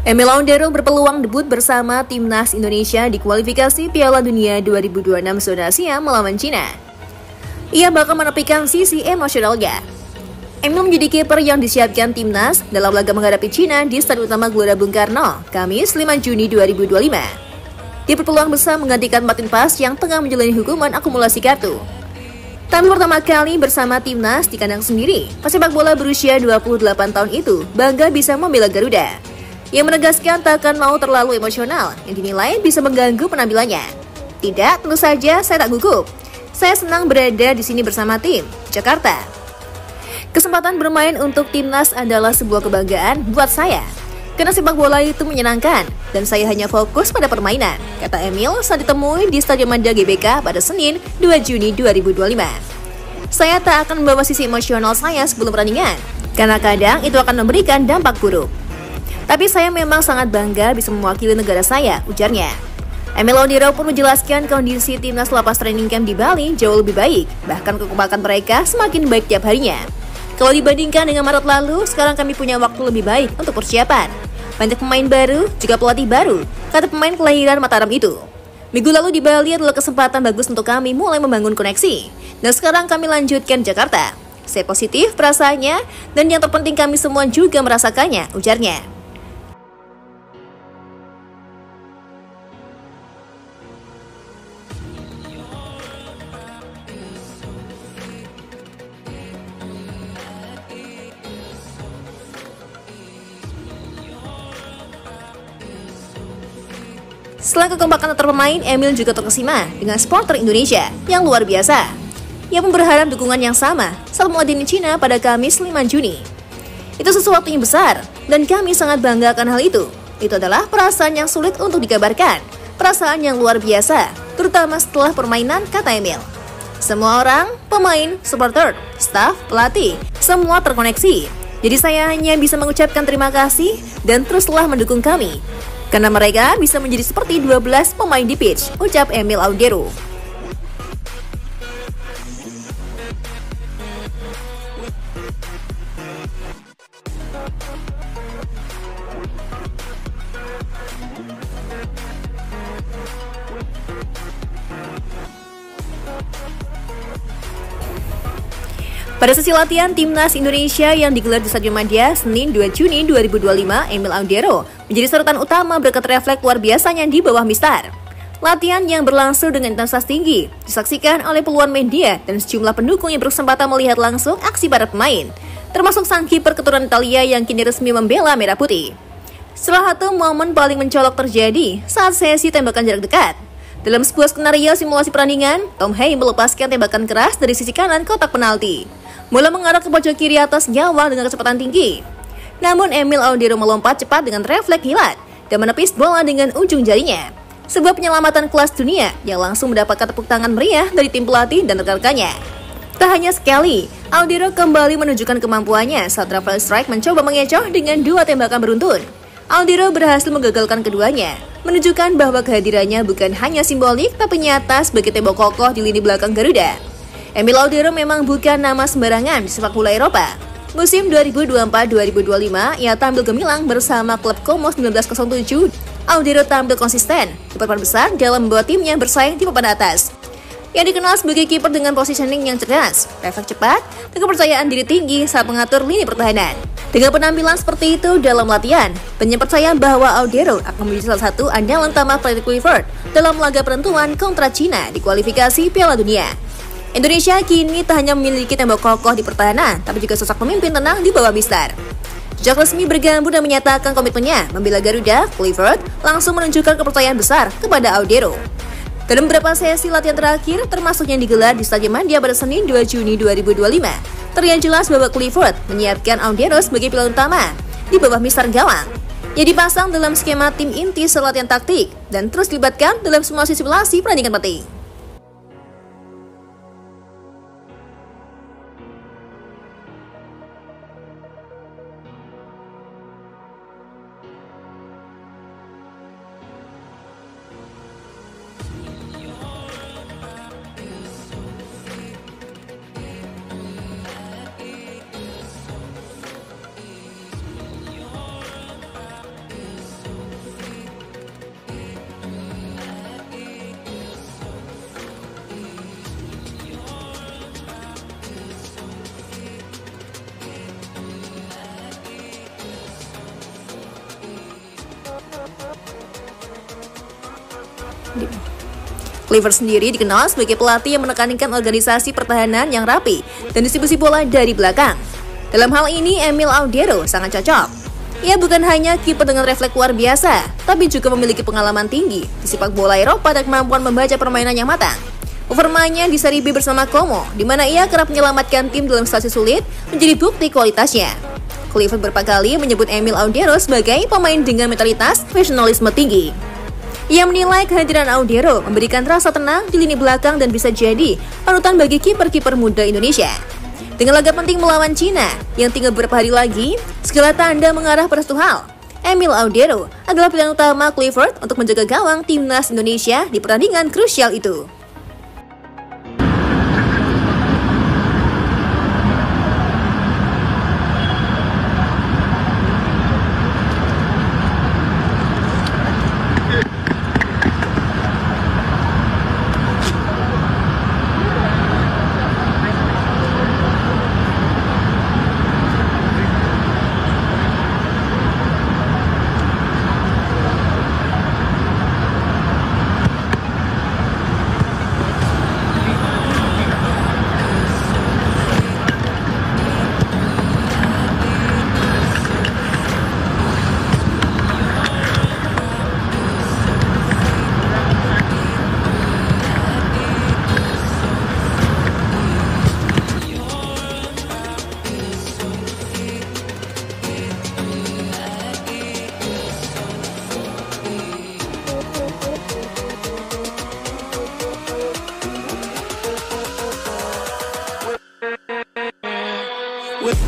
Emil Aundero berpeluang debut bersama Timnas Indonesia di kualifikasi Piala Dunia 2026 zona Asia melawan Cina. Ia bakal menepikan sisi emosionalnya. Emil menjadi kiper yang disiapkan Timnas dalam laga menghadapi Cina di Stadion Utama Gelora Bung Karno, Kamis 5 Juni 2025. Dia berpeluang besar menggantikan Martin Pas yang tengah menjalani hukuman akumulasi kartu. Tampil pertama kali bersama Timnas di kandang sendiri, pesepak bola berusia 28 tahun itu bangga bisa membela Garuda. Ia menegaskan tak akan mau terlalu emosional yang dinilai bisa mengganggu penampilannya. Tidak, tentu saja saya tak gugup. Saya senang berada di sini bersama tim Jakarta. Kesempatan bermain untuk Timnas adalah sebuah kebanggaan buat saya. Karena sepak bola itu menyenangkan dan saya hanya fokus pada permainan, kata Emil saat ditemui di Stadion Madia GBK pada Senin 2 Juni 2025. Saya tak akan membawa sisi emosional saya sebelum pertandingan, karena kadang itu akan memberikan dampak buruk. Tapi saya memang sangat bangga bisa mewakili negara saya, ujarnya. Emil Aundero pun menjelaskan kondisi Timnas lepas training camp di Bali jauh lebih baik, bahkan kekompakan mereka semakin baik tiap harinya. Kalau dibandingkan dengan Maret lalu, sekarang kami punya waktu lebih baik untuk persiapan. Banyak pemain baru, juga pelatih baru, kata pemain kelahiran Mataram itu. Minggu lalu di Bali adalah kesempatan bagus untuk kami mulai membangun koneksi. Dan sekarang kami lanjutkan Jakarta. Saya positif perasaannya, dan yang terpenting kami semua juga merasakannya, ujarnya. Selain kekompakan antar pemain, Emil juga terkesima dengan supporter Indonesia yang luar biasa. Ia pun berharap dukungan yang sama saat meladeni Cina pada Kamis 5 Juni. Itu sesuatu yang besar, dan kami sangat bangga akan hal itu. Itu adalah perasaan yang sulit untuk dikabarkan, perasaan yang luar biasa, terutama setelah permainan, kata Emil. Semua orang, pemain, supporter, staf, pelatih, semua terkoneksi. Jadi saya hanya bisa mengucapkan terima kasih dan teruslah mendukung kami. Karena mereka bisa menjadi seperti 12 pemain di pitch, ucap Emil Aundero. Pada sesi latihan Timnas Indonesia yang digelar di Stadion Madia Senin 2 Juni 2025, Emil Aundero menjadi sorotan utama berkat refleks luar biasanya di bawah mistar. Latihan yang berlangsung dengan intensitas tinggi disaksikan oleh puluhan media dan sejumlah pendukung yang berkesempatan melihat langsung aksi para pemain, termasuk sang kiper keturunan Italia yang kini resmi membela Merah Putih. Salah satu momen paling mencolok terjadi saat sesi tembakan jarak dekat. Dalam sebuah skenario simulasi pertandingan, Tom Hay melepaskan tembakan keras dari sisi kanan kotak penalti, mulai mengarah ke pojok kiri atas gawang dengan kecepatan tinggi. Namun Emil Aundero melompat cepat dengan refleks kilat dan menepis bola dengan ujung jarinya. Sebuah penyelamatan kelas dunia yang langsung mendapatkan tepuk tangan meriah dari tim pelatih dan rekan-rekannya. Tak hanya sekali, Aundero kembali menunjukkan kemampuannya saat Rafael Strike mencoba mengecoh dengan 2 tembakan beruntun. Aundero berhasil menggagalkan keduanya, menunjukkan bahwa kehadirannya bukan hanya simbolik tapi nyata sebagai tembok kokoh di lini belakang Garuda. Emil Aundero memang bukan nama sembarangan di sepak bola Eropa. Musim 2024-2025, ia tampil gemilang bersama klub Como 1907. Aundero tampil konsisten, berperan besar dalam membawa timnya bersaing di papan atas. Yang dikenal sebagai kiper dengan positioning yang cerdas, refleks cepat, dan kepercayaan diri tinggi saat mengatur lini pertahanan. Dengan penampilan seperti itu dalam latihan, banyak percaya bahwa Aundero akan menjadi salah satu andalan utama Freddy Kluivert dalam laga penentuan kontra Cina di kualifikasi Piala Dunia. Indonesia kini tak hanya memiliki tembok kokoh di pertahanan, tapi juga sosok pemimpin tenang di bawah mistar. Sejak resmi bergabung dan menyatakan komitmennya membela Garuda, Kluivert langsung menunjukkan kepercayaan besar kepada Aundero. Dalam beberapa sesi latihan terakhir, termasuk yang digelar di Stadion Madia pada Senin 2 Juni 2025, terlihat jelas bahwa Kluivert menyiapkan Aundero sebagai pilihan utama di bawah mistar gawang. Ia dipasang dalam skema tim inti selatihan taktik dan terus dilibatkan dalam semua simulasi pertandingan penting. Clifford sendiri dikenal sebagai pelatih yang menekankan organisasi pertahanan yang rapi dan distribusi bola dari belakang. Dalam hal ini, Emil Audero sangat cocok. Ia bukan hanya kiper dengan refleks luar biasa, tapi juga memiliki pengalaman tinggi di sepak bola Eropa dan kemampuan membaca permainan yang matang. Performanya di Serie B bersama Como, di mana ia kerap menyelamatkan tim dalam situasi sulit, menjadi bukti kualitasnya. Clifford beberapa kali menyebut Emil Audero sebagai pemain dengan mentalitas profesionalisme tinggi. Ia menilai kehadiran Audero memberikan rasa tenang di lini belakang dan bisa jadi panutan bagi kiper-kiper muda Indonesia. Dengan laga penting melawan Cina yang tinggal beberapa hari lagi, segala tanda mengarah pada satu hal. Emil Audero adalah pilihan utama Clifford untuk menjaga gawang timnas Indonesia di pertandingan krusial itu. With